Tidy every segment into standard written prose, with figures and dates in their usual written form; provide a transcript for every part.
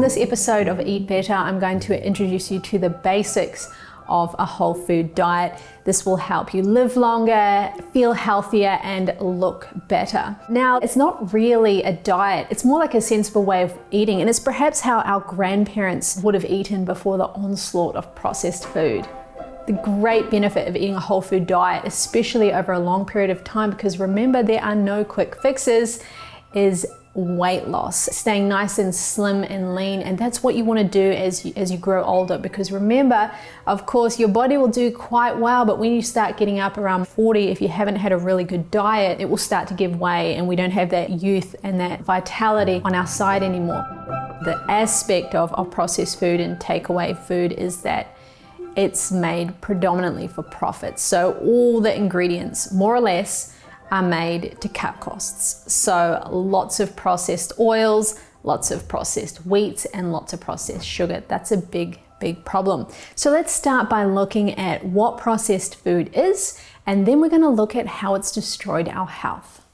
this episode of Eat Better, I'm going to introduce you to the basics of a whole food diet. This will help you live longer, feel healthier, and look better. Now, it's not really a diet. It's more like a sensible way of eating, and it's perhaps how our grandparents would have eaten before the onslaught of processed food. The great benefit of eating a whole food diet, especially over a long period of time, because remember, there are no quick fixes, is weight loss, staying nice and slim and lean. And that's what you want to do as you grow older, because remember, of course, your body will do quite well, but when you start getting up around 40, if you haven't had a really good diet, it will start to give way, and we don't have that youth and that vitality on our side anymore. The aspect of processed food and takeaway food is that it's made predominantly for profit. So all the ingredients, more or less, are made to cut costs. So lots of processed oils, lots of processed wheats, and lots of processed sugar. That's a big problem. So let's start by looking at what processed food is, and then we're going to look at how it's destroyed our health.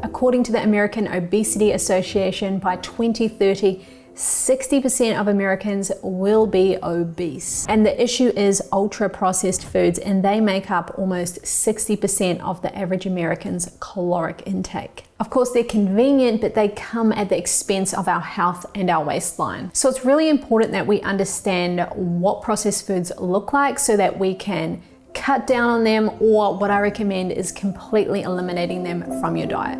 According to the American Obesity Association, by 2030, 60% of Americans will be obese. And the issue is ultra-processed foods, and they make up almost 60% of the average American's caloric intake. Of course, they're convenient, but they come at the expense of our health and our waistline. So it's really important that we understand what processed foods look like so that we can cut down on them, or what I recommend is completely eliminating them from your diet.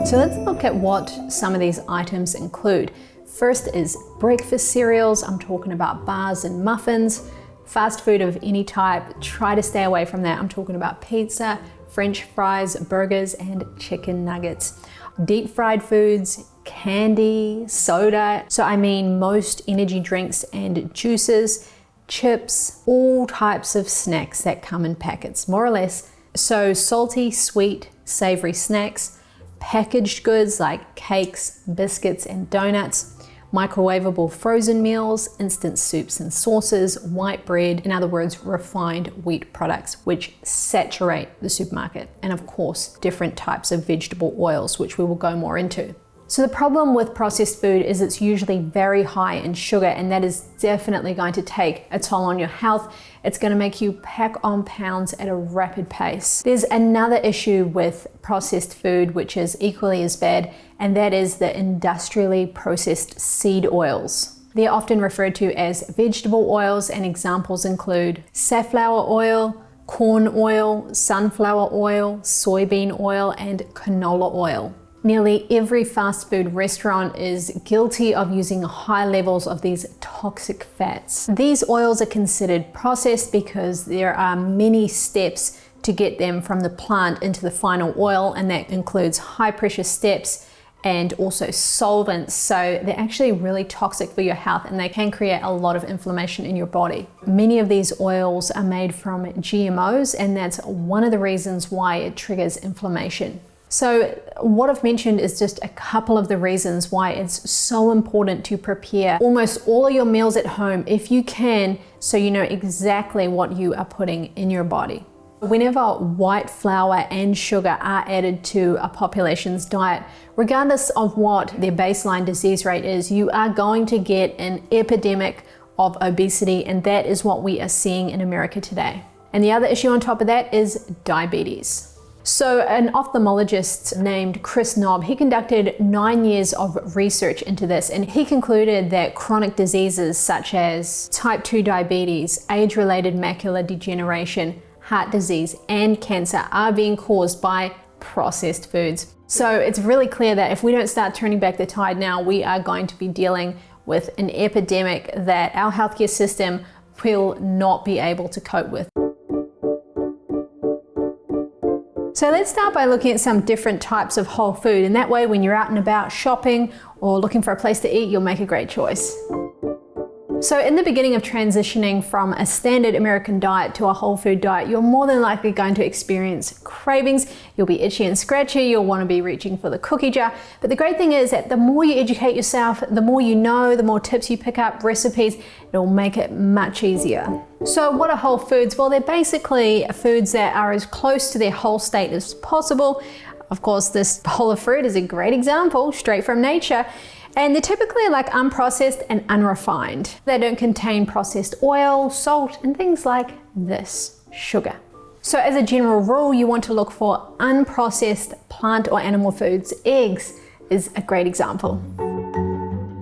So let's look at what some of these items include. First is breakfast cereals. I'm talking about bars and muffins. Fast food of any type, try to stay away from that. I'm talking about pizza, French fries, burgers, and chicken nuggets. Deep fried foods, candy, soda. So I mean most energy drinks and juices, chips, all types of snacks that come in packets, more or less. So salty, sweet, savory snacks, packaged goods like cakes, biscuits, and donuts, microwavable frozen meals, instant soups and sauces, white bread, in other words, refined wheat products, which saturate the supermarket, and of course, different types of vegetable oils, which we will go more into. So the problem with processed food is it's usually very high in sugar, and that is definitely going to take a toll on your health. It's going to make you pack on pounds at a rapid pace. There's another issue with processed food, which is equally as bad, and that is the industrially processed seed oils. They're often referred to as vegetable oils, and examples include safflower oil, corn oil, sunflower oil, soybean oil, and canola oil. Nearly every fast food restaurant is guilty of using high levels of these toxic fats. These oils are considered processed because there are many steps to get them from the plant into the final oil, and that includes high pressure steps and also solvents. So they're actually really toxic for your health, and they can create a lot of inflammation in your body. Many of these oils are made from GMOs, and that's one of the reasons why it triggers inflammation. So what I've mentioned is just a couple of the reasons why it's so important to prepare almost all of your meals at home if you can, so you know exactly what you are putting in your body. Whenever white flour and sugar are added to a population's diet, regardless of what their baseline disease rate is, you are going to get an epidemic of obesity, and that is what we are seeing in America today. And the other issue on top of that is diabetes. So an ophthalmologist named Chris Knob, he conducted 9 years of research into this, and he concluded that chronic diseases such as type 2 diabetes, age-related macular degeneration, heart disease, and cancer are being caused by processed foods. So it's really clear that if we don't start turning back the tide now, we are going to be dealing with an epidemic that our healthcare system will not be able to cope with. So let's start by looking at some different types of whole food, and that way when you're out and about shopping or looking for a place to eat, you'll make a great choice. So in the beginning of transitioning from a standard American diet to a whole food diet, you're more than likely going to experience cravings. You'll be itchy and scratchy. You'll want to be reaching for the cookie jar. But the great thing is that the more you educate yourself, the more you know, the more tips you pick up, recipes, it'll make it much easier. So what are whole foods? Well, they're basically foods that are as close to their whole state as possible. Of course, this bowl of fruit is a great example, straight from nature. And they're typically like unprocessed and unrefined. They don't contain processed oil, salt, and things like this, sugar. So as a general rule, you want to look for unprocessed plant or animal foods. Eggs is a great example.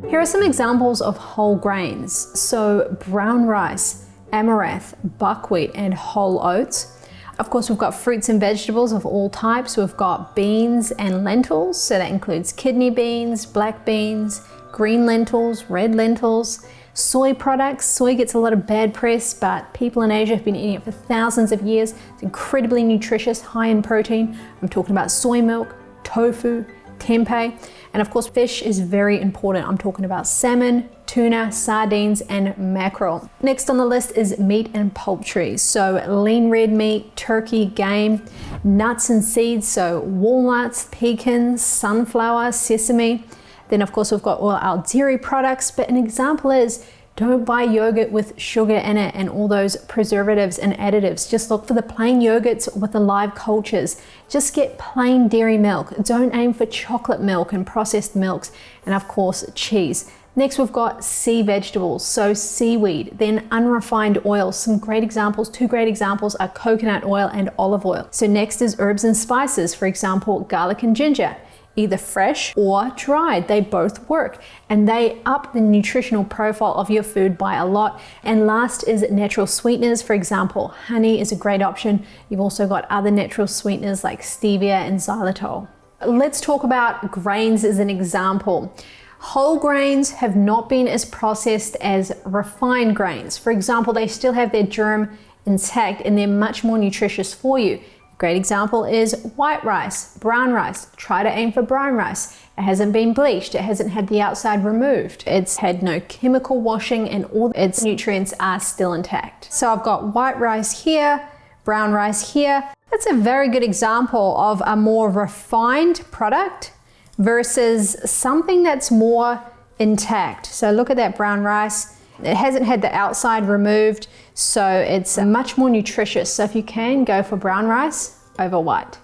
Here are some examples of whole grains. So brown rice, amaranth, buckwheat, and whole oats. Of course, we've got fruits and vegetables of all types. We've got beans and lentils. So that includes kidney beans, black beans, green lentils, red lentils. Soy products. Soy gets a lot of bad press, but people in Asia have been eating it for thousands of years. It's incredibly nutritious, high in protein. I'm talking about soy milk, tofu, tempeh. And of course, fish is very important. I'm talking about salmon, tuna, sardines, and mackerel. Next on the list is meat and poultry. So lean red meat, turkey, game, nuts and seeds. So walnuts, pecans, sunflower, sesame. Then of course, we've got all our dairy products, but an example is don't buy yogurt with sugar in it and all those preservatives and additives. Just look for the plain yogurts with the live cultures. Just get plain dairy milk. Don't aim for chocolate milk and processed milks, and of course, cheese. Next, we've got sea vegetables, so seaweed, then unrefined oils. Some great examples, two great examples are coconut oil and olive oil. So next is herbs and spices, for example, garlic and ginger. Either fresh or dried, they both work, and they up the nutritional profile of your food by a lot. And last is natural sweeteners. For example, honey is a great option. You've also got other natural sweeteners like stevia and xylitol. Let's talk about grains as an example. Whole grains have not been as processed as refined grains. For example, they still have their germ intact and they're much more nutritious for you. Great example is white rice, brown rice. Try to aim for brown rice. It hasn't been bleached. It hasn't had the outside removed. It's had no chemical washing and all its nutrients are still intact. So I've got white rice here, brown rice here. That's a very good example of a more refined product versus something that's more intact. So look at that brown rice. It hasn't had the outside removed, so it's much more nutritious. So if you can, go for brown rice over white.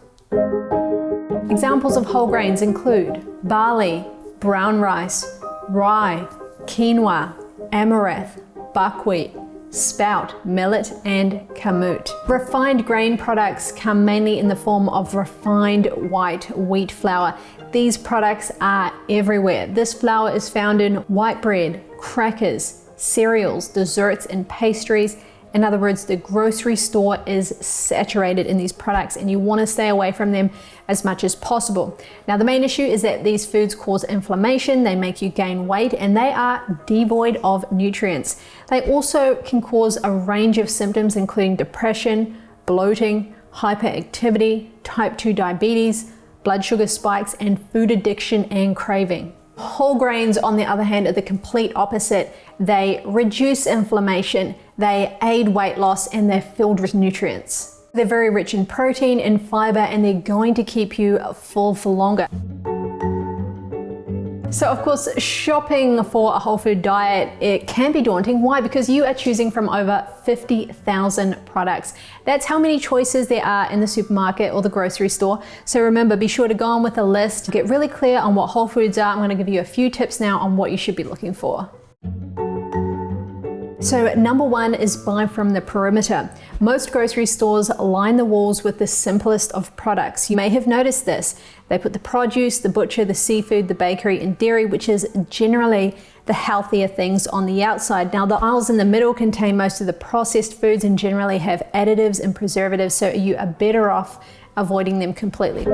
Examples of whole grains include barley, brown rice, rye, quinoa, amaranth, buckwheat, spout, millet, and kamut. Refined grain products come mainly in the form of refined white wheat flour. These products are everywhere. This flour is found in white bread, crackers, cereals, desserts, and pastries. In other words, the grocery store is saturated in these products and you want to stay away from them as much as possible. Now, the main issue is that these foods cause inflammation, they make you gain weight, and they are devoid of nutrients. They also can cause a range of symptoms, including depression, bloating, hyperactivity, type 2 diabetes, blood sugar spikes, and food addiction and craving. Whole grains, on the other hand, are the complete opposite. They reduce inflammation, they aid weight loss, and they're filled with nutrients. They're very rich in protein and fiber, and they're going to keep you full for longer. So of course, shopping for a whole food diet, it can be daunting. Why? Because you are choosing from over 50,000 products. That's how many choices there are in the supermarket or the grocery store. So remember, be sure to go on with a list, get really clear on what whole foods are. I'm going to give you a few tips now on what you should be looking for. So number one is buy from the perimeter. Most grocery stores line the walls with the simplest of products. You may have noticed this. They put the produce, the butcher, the seafood, the bakery, and dairy, which is generally the healthier things on the outside. Now, the aisles in the middle contain most of the processed foods and generally have additives and preservatives, so you are better off avoiding them completely.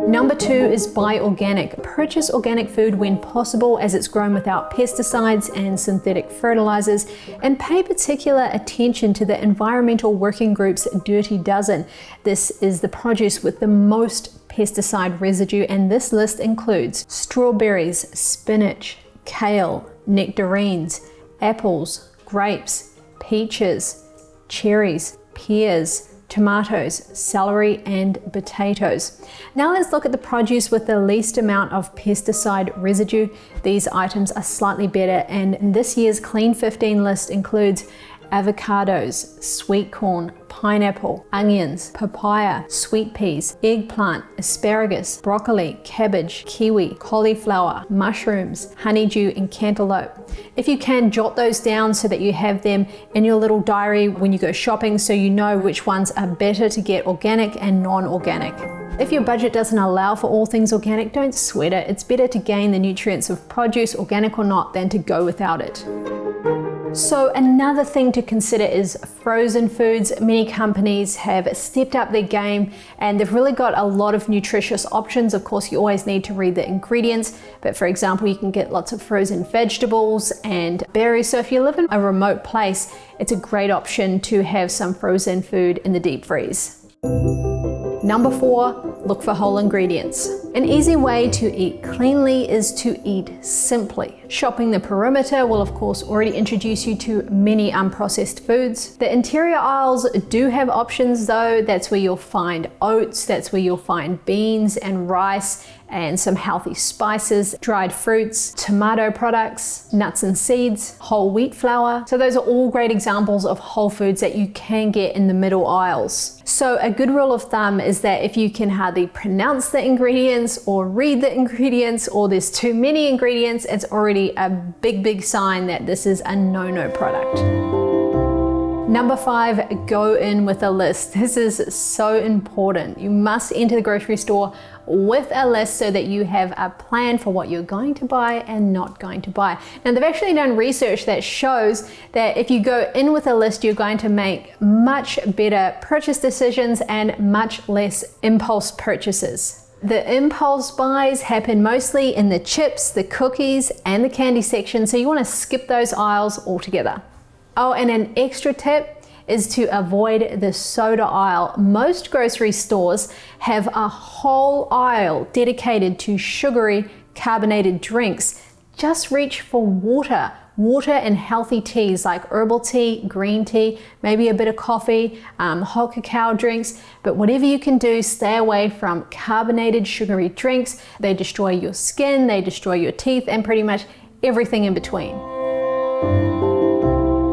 Number two is buy organic. Purchase organic food when possible, as it's grown without pesticides and synthetic fertilizers, and pay particular attention to the Environmental Working Group's Dirty Dozen. This is the produce with the most pesticide residue, and this list includes strawberries, spinach, kale, nectarines, apples, grapes, peaches, cherries, pears, tomatoes, celery, and potatoes. Now let's look at the produce with the least amount of pesticide residue. These items are slightly better, and this year's Clean 15 list includes avocados, sweet corn, pineapple, onions, papaya, sweet peas, eggplant, asparagus, broccoli, cabbage, kiwi, cauliflower, mushrooms, honeydew, and cantaloupe. If you can, jot those down so that you have them in your little diary when you go shopping, so you know which ones are better to get organic and non-organic. If your budget doesn't allow for all things organic, don't sweat it. It's better to gain the nutrients of produce, organic or not, than to go without it. So another thing to consider is frozen foods. Many companies have stepped up their game and they've really got a lot of nutritious options. Of course, you always need to read the ingredients, but for example, you can get lots of frozen vegetables and berries. So if you live in a remote place, it's a great option to have some frozen food in the deep freeze. Number 4, look for whole ingredients. An easy way to eat cleanly is to eat simply. Shopping the perimeter will of course already introduce you to many unprocessed foods. The interior aisles do have options though. That's where you'll find oats, that's where you'll find beans and rice and some healthy spices, dried fruits, tomato products, nuts and seeds, whole wheat flour. So those are all great examples of whole foods that you can get in the middle aisles. So a good rule of thumb is that if you can hardly pronounce the ingredients or read the ingredients, or there's too many ingredients, it's already a big sign that this is a no-no product. Number 5, go in with a list. This is so important. You must enter the grocery store with a list so that you have a plan for what you're going to buy and not going to buy. Now, they've actually done research that shows that if you go in with a list, you're going to make much better purchase decisions and much less impulse purchases. The impulse buys happen mostly in the chips, the cookies, and the candy section, so you want to skip those aisles altogether. Oh, and an extra tip is to avoid the soda aisle. Most grocery stores have a whole aisle dedicated to sugary carbonated drinks. Just reach for water and healthy teas like herbal tea, green tea, maybe a bit of coffee, hot cacao drinks, but whatever you can do, stay away from carbonated sugary drinks. They destroy your skin, they destroy your teeth, and pretty much everything in between.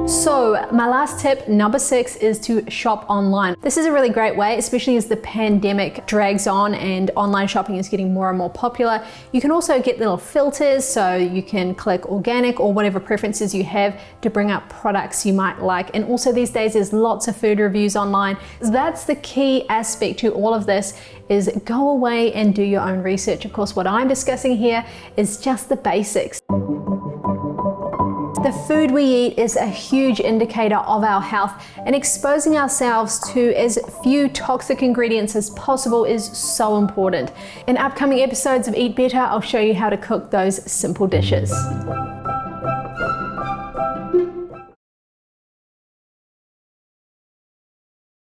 So my last tip, number 6, is to shop online. This is a really great way, especially as the pandemic drags on and online shopping is getting more and more popular. You can also get little filters, so you can click organic or whatever preferences you have to bring up products you might like. And also these days there's lots of food reviews online. That's the key aspect to all of this, is go away and do your own research. Of course, what I'm discussing here is just the basics. The food we eat is a huge indicator of our health, and exposing ourselves to as few toxic ingredients as possible is so important. In upcoming episodes of Eat Better, I'll show you how to cook those simple dishes.